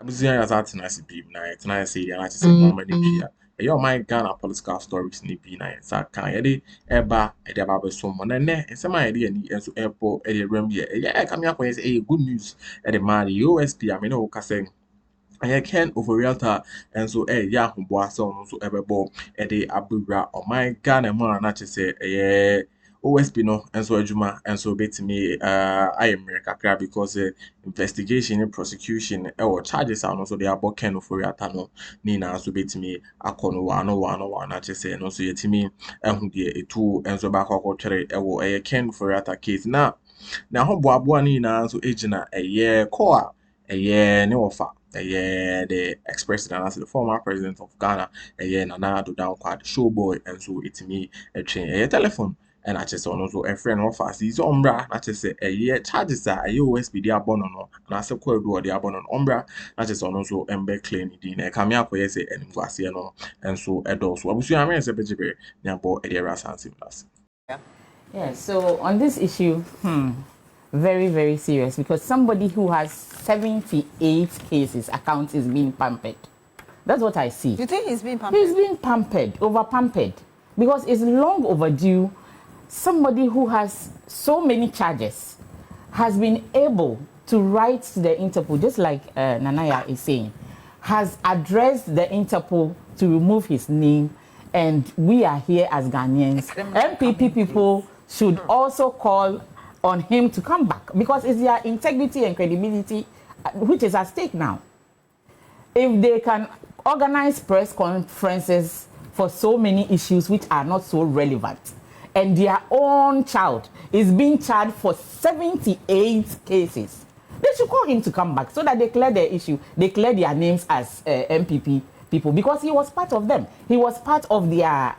abusua ya za tena si bi na tena say ya na say mama ni bia e yo my Ghana political stories ni bi na sa kan ye de eba e de ba be so mo na ne nsema ye de ani enso epo e de ram ye e ka me akwa say good news e de ma the OSP I mean o ka say Ken Ofori-Atta and so ya humboa so so ebebo de abura o my Ghana mo na che say OSP no and so adwuma and so betimi I am kakra because investigation and prosecution or charges are also they about Ken Ofori-Atta no ni na so betimi akono wano na che say no so yetimi ehu de etu and so back akotwere Ken Ofori-Atta case na ho boaboa ni na so ejina ko a ne ofa the ex-president as the former president of Ghana Nana Addo down quad showboy and so it's me a train telephone and I just also a friend of us is umbra I just say charges are USB the abono no and I say do the abono umbra I just also claim it in come here for say and no and so Addo so abusu am say bejibe nyabo area sansim plus. Yeah, so on this issue, very, very serious because somebody who has 78 cases account is being pampered. That's what I see. You think he's being pampered? He's being pampered, over pampered, because it's long overdue. Somebody who has so many charges has been able to write to the Interpol, just like Nanaya is saying, has addressed the Interpol to remove his name, and we are here as Ghanaians. MPP people should also call on him to come back because it's their integrity and credibility which is at stake now. If they can organize press conferences for so many issues which are not so relevant, and their own child is being charged for 78 cases, they should call him to come back so that they clear their issue, they clear their names as MPP people, because he was part of them. He was part of their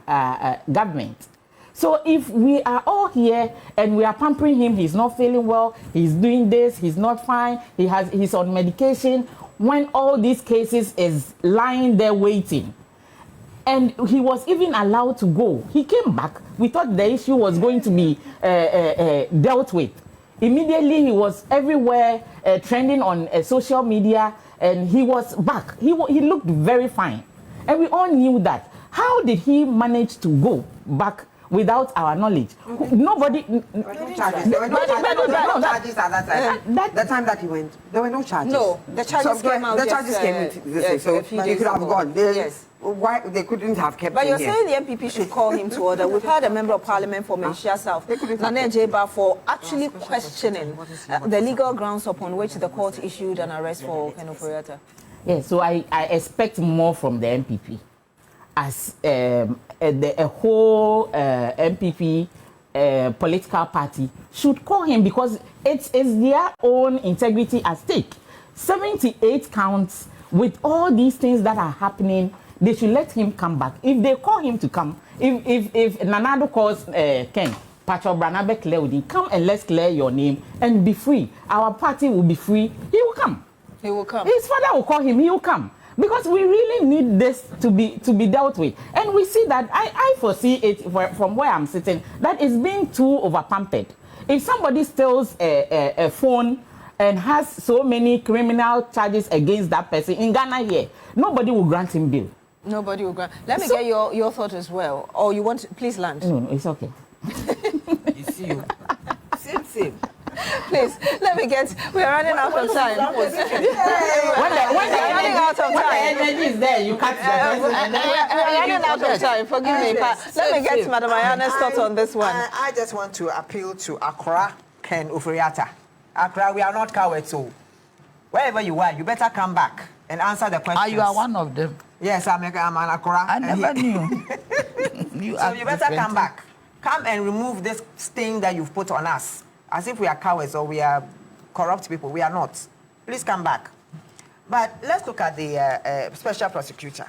government. So if we are all here and we are pampering him, he's not feeling well, he's doing this, he's not fine, he's on medication, when all these cases is lying there waiting, and he was even allowed to go. He came back. We thought the issue was going to be dealt with. Immediately he was everywhere trending on social media, and he was back. He looked very fine, and we all knew that. How did he manage to go back without our knowledge? Nobody. There were no charges. There were no charges at that time. The time that he went, there were no charges. No, the charges came out. The charges came so they could have gone. Yes. Why they couldn't have kept but him you're here. saying the MPP should call him to order. We've had a member of parliament for Malaysia South, Nana Jeba, for actually questioning the legal grounds upon which the court issued an arrest for Ken Ofori-Atta. Yeah, so I expect more from the MPP. As a whole MPP political party should call him, because it's their own integrity at stake. 78 counts with all these things that are happening. They should let him come back. If they call him to come, if Nanado calls Ken, Pacho Branabe Cléar, come and let's clear your name and be free. Our party will be free. He will come. He will come. His father will call him. He will come. Because we really need this to be dealt with. And we see that, I foresee it from where I'm sitting, that it's being too over-pampered. If somebody steals a phone and has so many criminal charges against that person, in Ghana here, nobody will grant him bail. Nobody will grant. Let me get your thought as well. Or you want to, please land. No, it's okay. You see you. Same. Please, let me get. We are running out of time. When they're running out of time. When the energy is there, you cut the person and then we're running out of time. Forgive me. Let me get Madam Ayana's thought on this one. I just want to appeal to Accra, Ken Ofori-Atta. Accra, we are not cowards, so wherever you are, you better come back and answer the questions. You are one of them. Yes, I'm an Accra. I never knew. So you better come back. Come and remove this stain that you've put on us. As if we are cowards or we are corrupt people. We are not. Please come back. But let's look at the special prosecutor.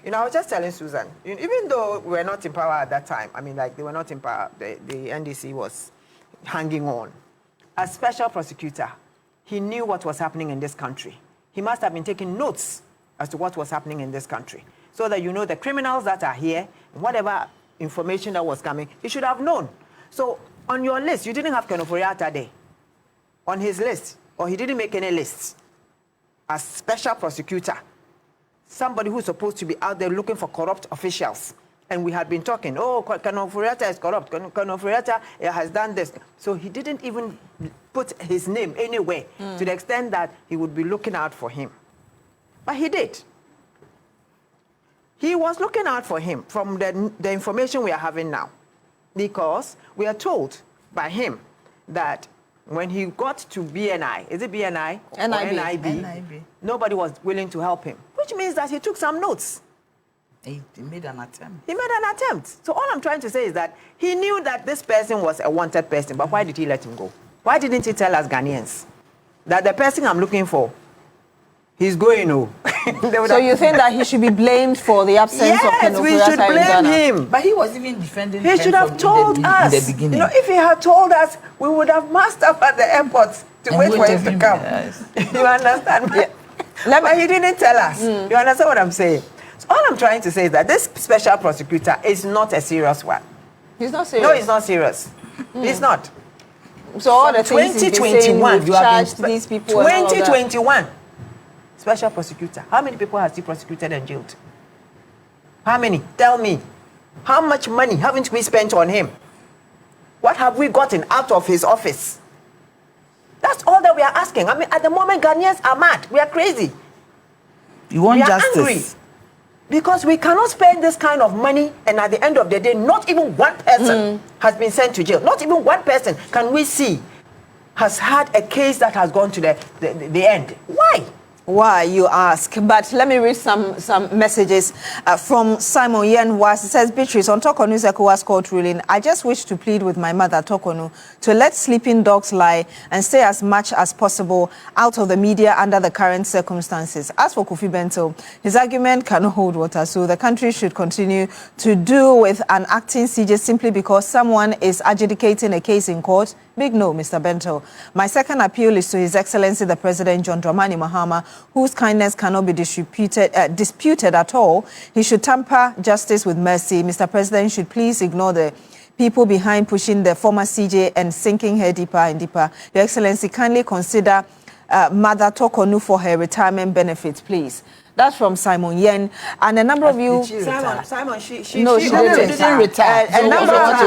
You know, I was just telling Susan, even though we were not in power at that time, I mean, like, they were not in power, the NDC was hanging on. As special prosecutor, he knew what was happening in this country. He must have been taking notes as to what was happening in this country, so that you know the criminals that are here, whatever information that was coming, he should have known. So, on your list, you didn't have Ken Ofori-Atta there. On his list, or he didn't make any lists. as special prosecutor, somebody who's supposed to be out there looking for corrupt officials. And we had been talking, oh, Ken Ofori-Atta is corrupt. Ken Ofori-Atta has done this. So he didn't even put his name anywhere to the extent that he would be looking out for him. But he did. He was looking out for him from the information we are having now. Because we are told by him that when he got to BNI, is it BNI? NIB. Nobody was willing to help him, which means that he took some notes. He made an attempt. He made an attempt. So all I'm trying to say is that he knew that this person was a wanted person, but why did he let him go? Why didn't he tell us Ghanaians that the person I'm looking for, he's going home? So you think that he should be blamed for the absence of Ken Yes, we should Ofori-Atta in blame Ghana? him. But he was even defending He Ken should have from told us. in the beginning. You know, if he had told us, we would have massed up at the airport to And wait for waited him to him, come. yes. You understand me? But he didn't tell us. You understand what I'm saying? So all I'm trying to say is that this special prosecutor is not a serious one. He's not serious. No, he's not serious. He's not. So all the things he's been saying, 2021, we've you have charged been these people and all that. 2021, special prosecutor. How many people has he prosecuted and jailed? How many? Tell me. How much money haven't we spent on him? What have we gotten out of his office? That's all that we are asking. I mean, at the moment, Ghanaians are mad. We are crazy. You want We are justice? angry. Because we cannot spend this kind of money, and at the end of the day, not even one person has been sent to jail. Not even one person can we see has had a case that has gone to the end. Why? Why, you ask? But let me read some messages from Simon Yen Was. It says, Beatrice, on Tokonu's ECOWAS court ruling, I just wish to plead with my mother, Tokonu, to let sleeping dogs lie and stay as much as possible out of the media under the current circumstances. As for Kofi Bento, his argument cannot hold water, so the country should continue to do with an acting CJ simply because someone is adjudicating a case in court. Big no, Mr. Bento. My second appeal is to His Excellency the President John Dramani Mahama, whose kindness cannot be disputed at all. He should temper justice with mercy. Mr. President should please ignore the people behind pushing the former CJ and sinking her deeper and deeper. Your Excellency, kindly consider Mother Tokonu for her retirement benefits, please. That's from Simon Yen. And a number of you... Simon, she No, she didn't retire. A number of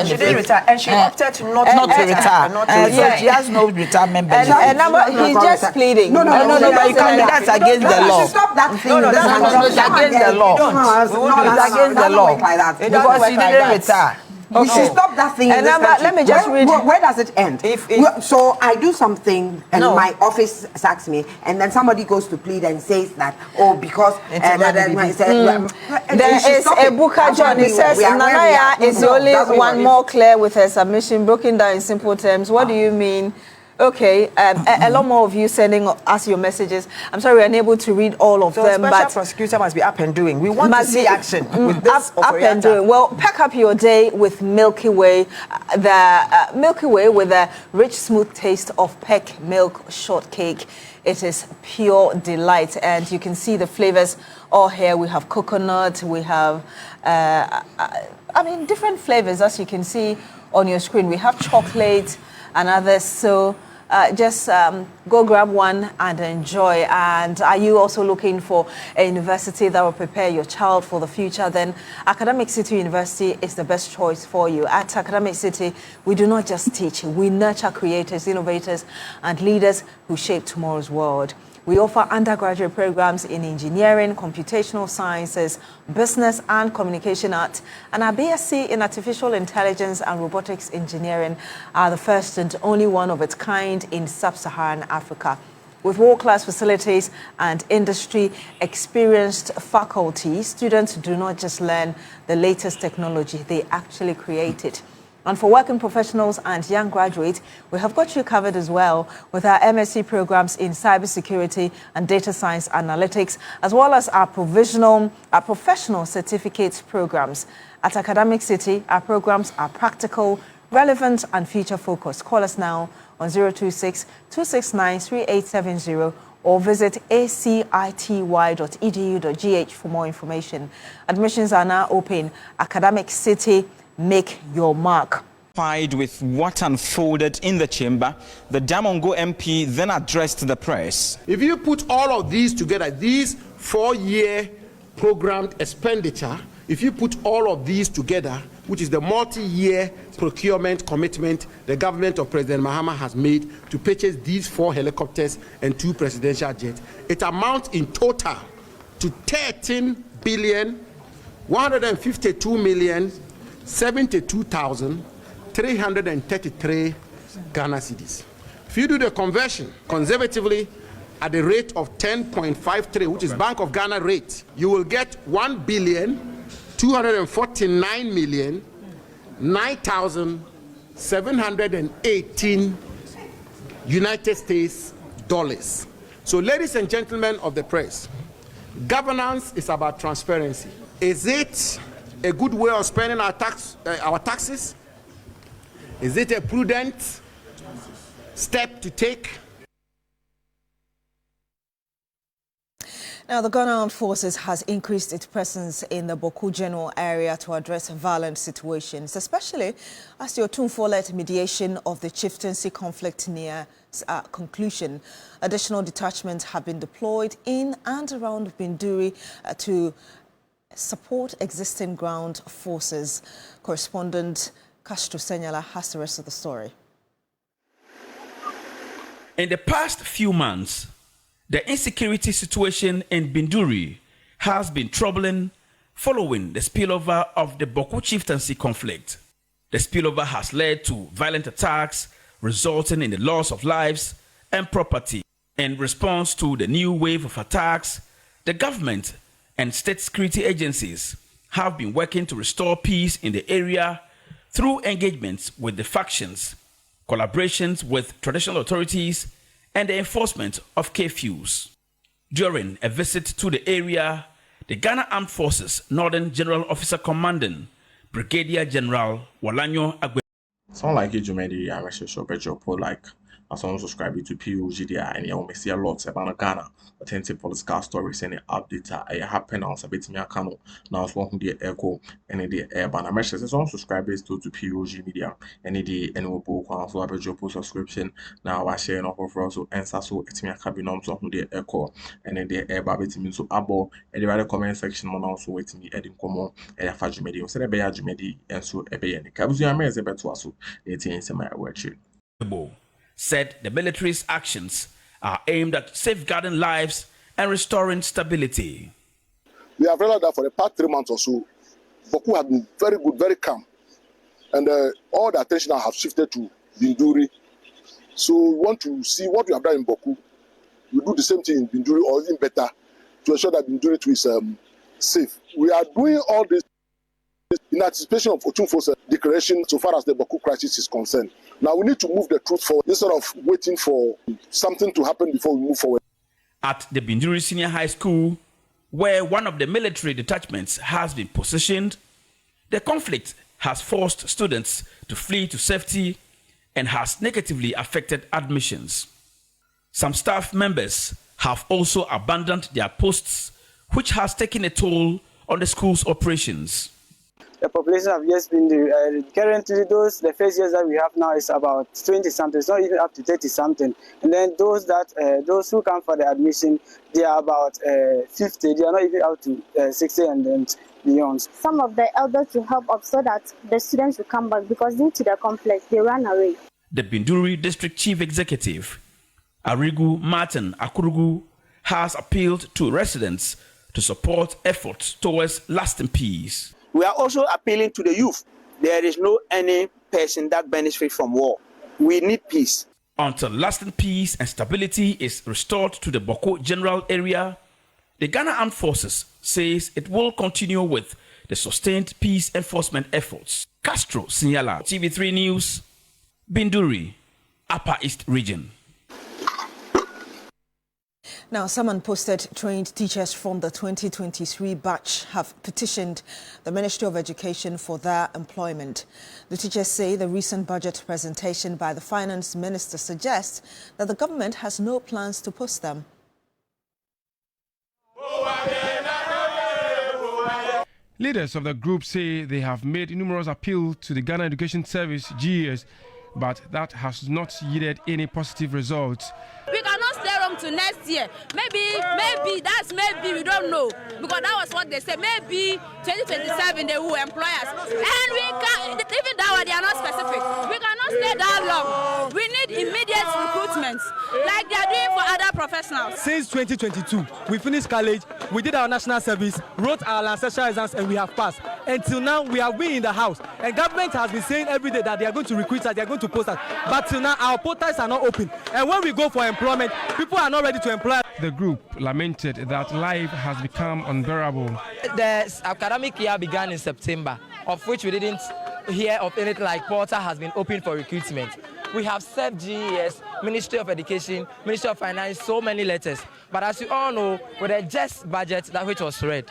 she didn't retire, and she opted to not to retire. Not to So retire. she has no retirement benefit. a number, he's just pleading. No, but you can't. That's against the law. Stop that thing. No, It's against the law. It's against the law. Because she didn't retire. You should stop that thing. And let me just read. Where does it end? So I do something and my office sacks me, and then somebody goes to plead and says that, because there is a Buka John. It says Nanaya is the only one more clear with her submission, broken down in simple terms. What do you mean? Okay, a lot more of you sending us your messages. I'm sorry we're unable to read all of them, special but prosecutor must be up and doing. We want to see action with this up and doing. Well, pack up your day with Milky Way, the Milky Way with a rich, smooth taste of peck milk shortcake. It is pure delight, and you can see the flavors all here. We have coconut, we have, different flavors as you can see on your screen. We have chocolate and others. So just go grab one and enjoy. And are you also looking for a university that will prepare your child for the future? Then Academic City University is the best choice for you. At Academic City, we do not just teach, we nurture creators, innovators, and leaders who shape tomorrow's world. We offer undergraduate programs in engineering, computational sciences, business and communication arts, and our BSc in artificial intelligence and robotics engineering are the first and only one of its kind in sub-Saharan Africa. With world-class facilities and industry-experienced faculty, students do not just learn the latest technology, they actually create it. And for working professionals and young graduates, we have got you covered as well with our MSc programs in cybersecurity and data science analytics, as well as our professional certificates programs. At Academic City, our programs are practical, relevant, and future-focused. Call us now on 026-269-3870 or visit acity.edu.gh for more information. Admissions are now open. Academic City, make your mark. With what unfolded in the chamber, the Damongo MP then addressed the press. If you put all of these together, these 4-year programmed expenditure, if you put all of these together, which is the multi-year procurement commitment the government of President Mahama has made to purchase these 4 helicopters and 2 presidential jets, it amounts in total to 13,152,072,333 Ghana cedis. If you do the conversion conservatively at the rate of 10.53, which is Bank of Ghana rate, you will get 1,249,009,718 United States dollars. So, ladies and gentlemen of the press, governance is about transparency. Is it a good way of spending our taxes? Is it a prudent step to take? Now, the Ghana Armed Forces has increased its presence in the Boku General area to address violent situations, especially as the Otumfo-led mediation of the chieftaincy conflict near conclusion. Additional detachments have been deployed in and around Binduri to support existing ground forces. Correspondent Castro Senyala has the rest of the story. In the past few months, the insecurity situation in Binduri has been troubling following the spillover of the Boku chieftaincy conflict. The spillover has led to violent attacks, resulting in the loss of lives and property. In response to the new wave of attacks, the government and state security agencies have been working to restore peace in the area through engagements with the factions, collaborations with traditional authorities, and the enforcement of curfews. During a visit to the area, the Ghana Armed Forces Northern General Officer Commanding Brigadier General Walanyo Agbe. Sound like you made the Irish shop at your like. As someone subscribe to POG Media and you may see a lot about Ghana, authentic political stories and updates happen on Sabit Miakano. Now, one who the echo and the urban messages. Some subscribers to POG Media and the annual book on so about your subscription. Now, I share no for also answer so it's me a cabinet so who the echo and the urban means so abo and the comment section on also waiting me adding common and a fudge media. So the Bayaj Medi and so a bay and the Kabuzia Mez about to us. It's in my word. Said the military's actions are aimed at safeguarding lives and restoring stability. We have realized that for the past 3 months or so, Boku has been very good, very calm. And all the attention has shifted to Binduri. So we want to see what we have done in Boku. We do the same thing in Binduri or even better to ensure that Binduri too is safe. We are doing all this in anticipation of Otumfo's declaration so far as the Boku crisis is concerned. Now we need to move the truth forward instead of waiting for something to happen before we move forward. At the Binduri Senior High School, where one of the military detachments has been positioned, the conflict has forced students to flee to safety and has negatively affected admissions. Some staff members have also abandoned their posts, which has taken a toll on the school's operations. The population have just been currently the first years that we have now is about 20-something. It's not even up to 30-something. And then those who come for the admission, they are about 50. They are not even up to 60 and then beyond. Some of the elders will help up so that the students will come back because due to the conflict, they ran away. The Binduri District Chief Executive, Arigu Martin Akurugu, has appealed to residents to support efforts towards lasting peace. We are also appealing to the youth. There is no any person that benefits from war. We need peace. Until lasting peace and stability is restored to the Boku General area, the Ghana Armed Forces says it will continue with the sustained peace enforcement efforts. Castro Senyala, TV3 News, Binduri, Upper East Region. Now, some unposted trained teachers from the 2023 batch have petitioned the Ministry of Education for their employment. The teachers say the recent budget presentation by the Finance Minister suggests that the government has no plans to post them. Leaders of the group say they have made numerous appeals to the Ghana Education Service, GES, but that has not yielded any positive results. We cannot stay on to next year. Maybe, we don't know. Because that was what they said. Maybe 2027 they will employ us. And we can, even that one, they are not specific. We cannot stay that long. We need immediate recruitment, like they are doing for other professionals. Since 2022, we finished college, we did our national service, wrote our ancestral exams, and we have passed. Until now, we have been in the house. And government has been saying every day that they are going to recruit us, they are going to post us. But till now, our portals are not open. And when we go for employment, people are not ready to employ. The group lamented that life has become unbearable. The academic year began in September, of which we didn't hear of anything like portal has been open for recruitment. We have served GES, Ministry of Education, Ministry of Finance, so many letters. But as you all know, with a just budget that which was read,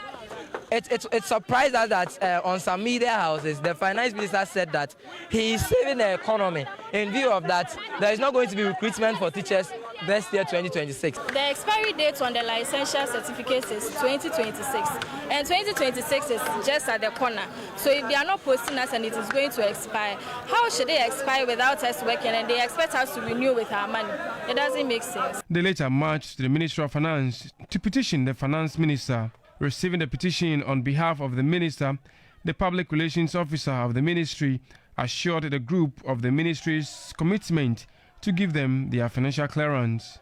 it surprised us that on some media houses, the finance minister said that he is saving the economy. In view of that, there is not going to be recruitment for teachers next year, 2026. The expiry date on the licensure certificates is 2026, and 2026 is just at the corner. So if they are not posting us and it is going to expire, how should they expire without us working and they expect us to renew with our money? It doesn't make sense. They later marched to the Ministry of Finance to petition the finance minister. Receiving the petition on behalf of the minister, the public relations officer of the ministry assured the group of the ministry's commitment to give them their financial clearance.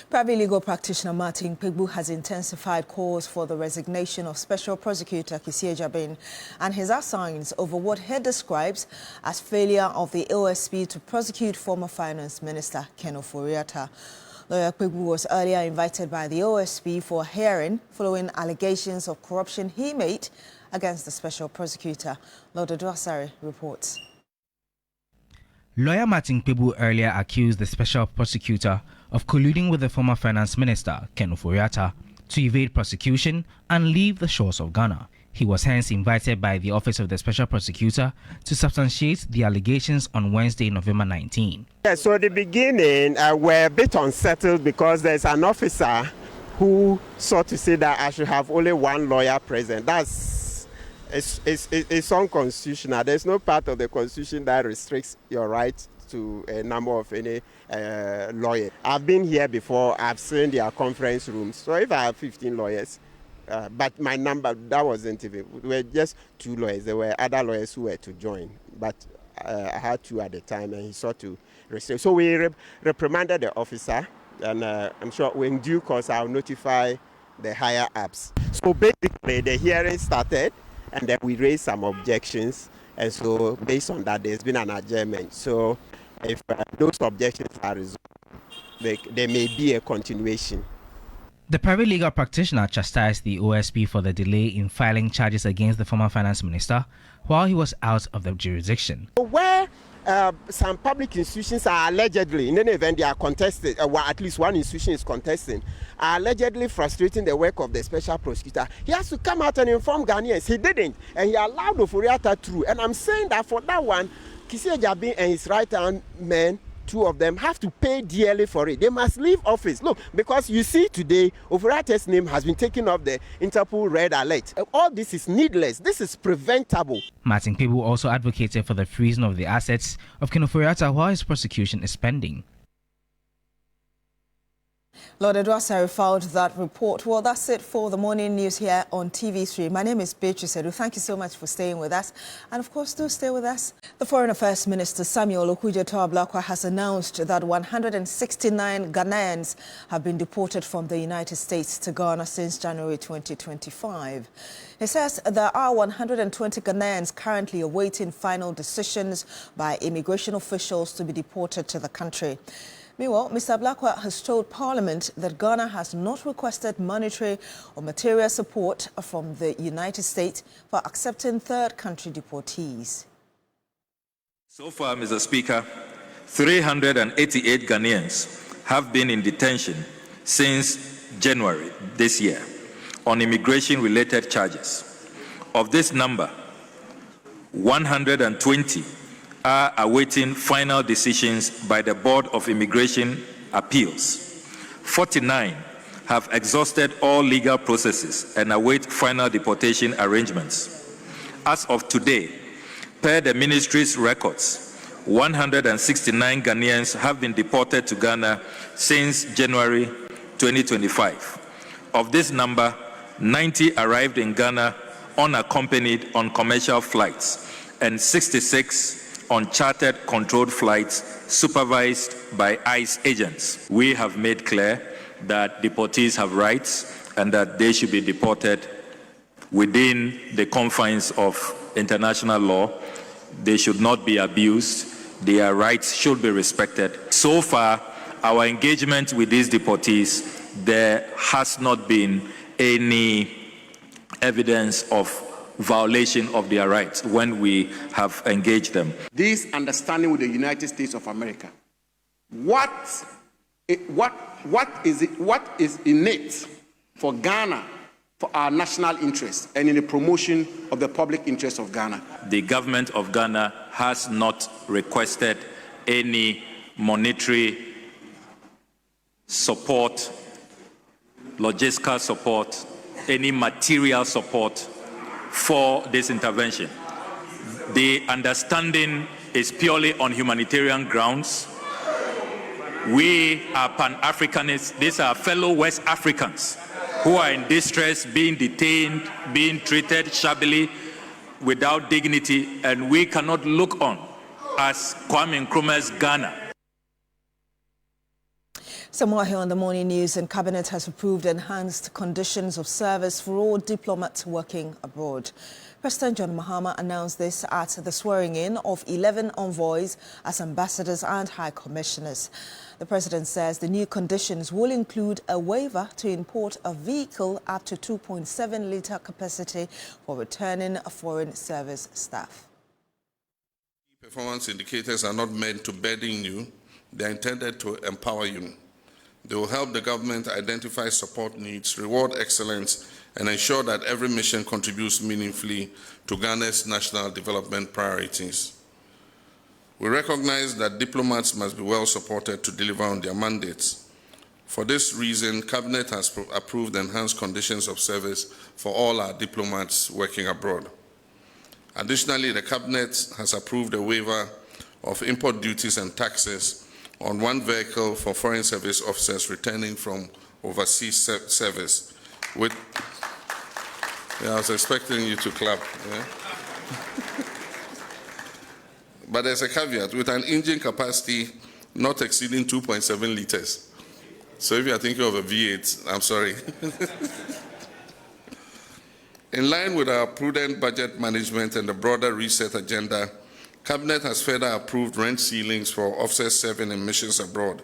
Private legal practitioner Martin Pegbu has intensified calls for the resignation of Special Prosecutor Cléar and his assigns over what he describes as failure of the OSP to prosecute former Finance Minister Ken Ofori-Atta. Lawyer Pegbu was earlier invited by the OSP for a hearing following allegations of corruption he made against the Special Prosecutor. Lord Addo reports. Lawyer Martin Pegbu earlier accused the Special Prosecutor of colluding with the former Finance Minister, Ken Ofori-Atta, to evade prosecution and leave the shores of Ghana. He was hence invited by the Office of the Special Prosecutor to substantiate the allegations on Wednesday, November 19. Yeah, so the beginning, we're a bit unsettled because there's an officer who sought to say that I should have only one lawyer present. It's unconstitutional. There's no part of the Constitution that restricts your right to a number of any lawyer. I've been here before. I've seen their conference rooms. So if I have 15 lawyers, but my number, that wasn't even, we were just 2 lawyers. There were other lawyers who were to join, but I had 2 at the time, and he sought to restrict. So we reprimanded the officer, and I'm sure in due course I'll notify the higher ups. So basically the hearing started, and then we raised some objections, and so based on that there's been an adjournment. So if those objections are resolved, there may be a continuation. The private legal practitioner chastised the OSP for the delay in filing charges against the former finance minister while he was out of the jurisdiction. Where some public institutions are allegedly, in any event they are contested, well, at least one institution is contesting, are allegedly frustrating the work of the special prosecutor, he has to come out and inform Ghanaians. He didn't, and he allowed Ofori-Atta through. And I'm saying that for that one, Cléar and his right-hand men, 2 of them, have to pay dearly for it. They must leave office. Look, because you see today, Ofori-Atta's name has been taken off the Interpol Red Alert. All this is needless. This is preventable. Martin Pegbu also advocated for the freezing of the assets of Ken Ofori-Atta while his prosecution is pending. Lord Addo filed that report. Well, that's it for the morning news here on TV3. My name is Beatrice Addo. Thank you so much for staying with us. And of course, do stay with us. The Foreign Affairs Minister Samuel Okudzeto-Ablakwa has announced that 169 Ghanaians have been deported from the United States to Ghana since January 2025. He says there are 120 Ghanaians currently awaiting final decisions by immigration officials to be deported to the country. Meanwhile, Mr. Ablakwa has told Parliament that Ghana has not requested monetary or material support from the United States for accepting third-country deportees. So far, Mr. Speaker, 388 Ghanaians have been in detention since January this year on immigration-related charges. Of this number, 120 are awaiting final decisions by the Board of Immigration Appeals. 49 have exhausted all legal processes and await final deportation arrangements. As of today, per the ministry's records, 169 Ghanaians have been deported to Ghana since January 2025. Of this number, 90 arrived in Ghana unaccompanied on commercial flights and 66 on chartered controlled flights supervised by ICE agents. We have made clear that deportees have rights and that they should be deported within the confines of international law. They should not be abused. Their rights should be respected. So far, our engagement with these deportees, there has not been any evidence of violation of their rights when we have engaged them. This understanding with the United States of America, what is in it for Ghana, for our national interest, and in the promotion of the public interest of Ghana? The government of Ghana has not requested any monetary support, logistical support, any material support for this intervention. The understanding is purely on humanitarian grounds. We are Pan-Africanists. These are fellow West Africans who are in distress, being detained, being treated shabbily, without dignity, and we cannot look on as Kwame Nkrumah's Ghana. Some more here on the morning news, and Cabinet has approved enhanced conditions of service for all diplomats working abroad. President John Mahama announced this at the swearing-in of 11 envoys as ambassadors and high commissioners. The president says the new conditions will include a waiver to import a vehicle up to 2.7-litre capacity for returning foreign service staff. Performance indicators are not meant to burden you. They are intended to empower you. They will help the government identify support needs, reward excellence, and ensure that every mission contributes meaningfully to Ghana's national development priorities. We recognize that diplomats must be well supported to deliver on their mandates. For this reason, Cabinet has approved enhanced conditions of service for all our diplomats working abroad. Additionally, the Cabinet has approved a waiver of import duties and taxes on one vehicle for foreign service officers returning from overseas service. I was expecting you to clap. Yeah? But there's a caveat, with an engine capacity not exceeding 2.7 litres. So if you're thinking of a V8, I'm sorry. In line with our prudent budget management and the broader reset agenda, Cabinet has further approved rent ceilings for officers serving in missions abroad.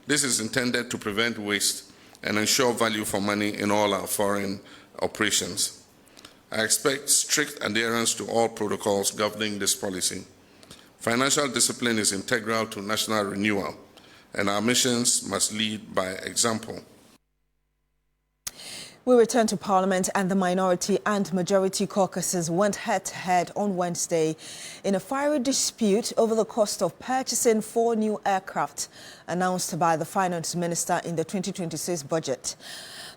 This is intended to prevent waste and ensure value for money in all our foreign operations. I expect strict adherence to all protocols governing this policy. Financial discipline is integral to national renewal, and our missions must lead by example. We return to Parliament, and the minority and majority caucuses went head-to-head on Wednesday in a fiery dispute over the cost of purchasing 4 new aircraft announced by the Finance Minister in the 2026 budget.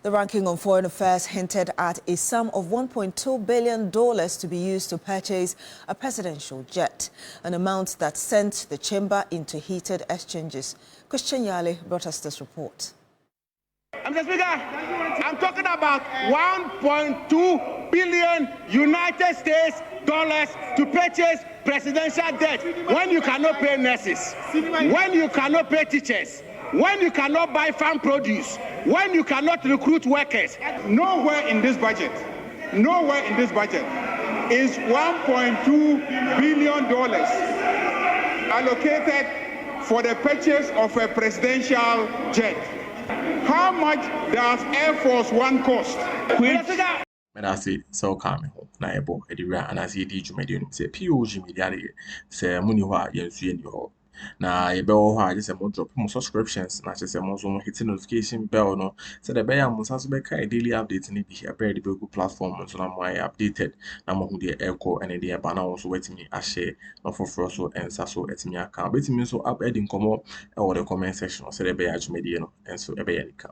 The ranking on Foreign Affairs hinted at a sum of $1.2 billion to be used to purchase a presidential jet, an amount that sent the chamber into heated exchanges. Christian Yale brought us this report. Mr. Speaker, I'm talking about $1.2 billion United States dollars to purchase presidential debt when you cannot pay nurses, when you cannot pay teachers, when you cannot buy farm produce, when you cannot recruit workers. Nowhere in this budget is $1.2 billion allocated for the purchase of a presidential jet. How much does Air Force One cost? And I say, so calm, Naibo, Edira, and I see the medium say POG Media, say Muniwa, yes, you na yebɛwɔ hɔ a just more drop more subscriptions na just more so hit notification bell no so the bear mo sanso bɛka daily update ni bi here the Google platform so na mo updated na mo hu de echo and the aba na so wetimi a share na for so ensa so etimi aka betimi so up heading komo e the comment section so the bear adwumadi no enso e bear nika